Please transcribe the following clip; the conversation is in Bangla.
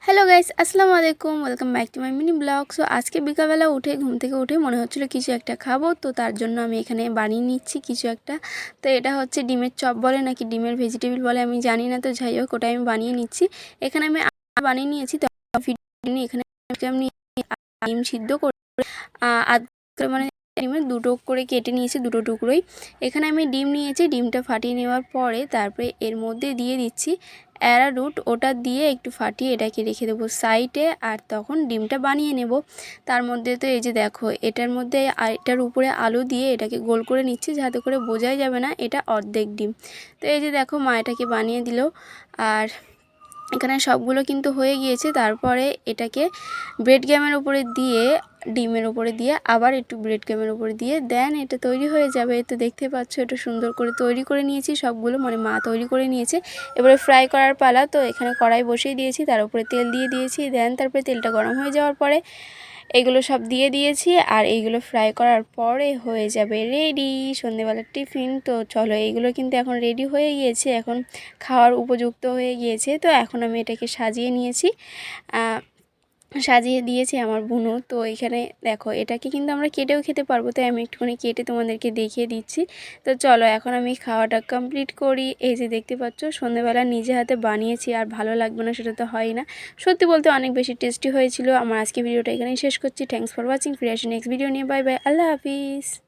হ্যালো গাইস, আসসালামু আলাইকুম। Welcome back to my mini blog. So আজকে বিকালবেলা ঘুম থেকে উঠে মনে হচ্ছিলো কিছু একটা খাবো, তো তার জন্য আমি এখানে বানিয়ে নিচ্ছি কিছু একটা। তো এটা হচ্ছে ডিমের চপ বলে নাকি ডিমের ভেজিটেবল বলে আমি জানি না, তো যাই হোক ওটা আমি বানিয়ে নিচ্ছি। এখানে আমি বানিয়ে নিয়েছি, তো এখানে আমি ডিম সিদ্ধ করে আধ মানে ডিমের দুটো করে কেটে নিয়েছি, দুটো টুকরোই। এখানে আমি ডিম নিয়েছি, ডিমটা ফাটিয়ে নেওয়ার পরে তারপরে এর মধ্যে দিয়ে দিচ্ছি অ্যারারুট, ওটা দিয়ে একটু ফাটিয়ে এটাকে রেখে দেবো সাইডে, আর তখন ডিমটা বানিয়ে নেব। তার মধ্যে তো এই যে দেখো এটার মধ্যে এটার উপরে আলু দিয়ে এটাকে গোল করে নিচ্ছি, যাতে করে বোঝাই যাবে না এটা অর্ধেক ডিম। তো এই যে দেখো মা এটাকে বানিয়ে দিল, আর এখানে সবগুলো কিন্তু হয়ে গিয়েছে। তারপরে এটাকে ব্রেড গ্যামের উপরে দিয়ে ডিমের উপরে দিয়ে আবার একটু ব্রেড গ্যামের উপরে দিয়ে দেন এটা তৈরি হয়ে যাবে। তো দেখতে পাচ্ছ এটা সুন্দর করে তৈরি করে নিয়েছি, সবগুলো মানে মা তৈরি করে নিয়েছে। এবারে ফ্রাই করার পালা। তো এখানে কড়াই বসিয়ে দিয়েছি, তার উপরে তেল দিয়ে দিয়েছি। দেন তারপরে তেলটা গরম হয়ে যাওয়ার পরে এগুলো সব দিয়ে দিয়েছি, আর এইগুলো ফ্রাই করার পরে হয়ে যাবে রেডি সন্ধেবেলার টিফিন। তো চলো এইগুলো কিন্তু এখন রেডি হয়ে গিয়েছে, এখন খাওয়ার উপযুক্ত হয়ে গিয়েছে। তো এখন আমি এটাকে সাজিয়ে নিয়েছি, সাজিয়ে দিয়েছি আমার বুনু। তো এখানে দেখো এটাকে কিন্তু আমরা কেটেও খেতে পারবো, তাই আমি একটুখানি কেটে তোমাদেরকে দেখিয়ে দিচ্ছি। তো চলো এখন আমি খাওয়াটা কমপ্লিট করি। এই যে দেখতে পাচ্ছ সন্ধেবেলা নিজে হাতে বানিয়েছি, আর ভালো লাগবে না সেটা তো হয় না। সত্যি বলতে অনেক বেশি টেস্টি হয়েছিল। আমার আজকে ভিডিওটা এখানেই শেষ করছি। Thanks for watching. ফিরে আসি নেক্সট ভিডিও নিয়ে। বাই বাই, আল্লাহ হাফিজ।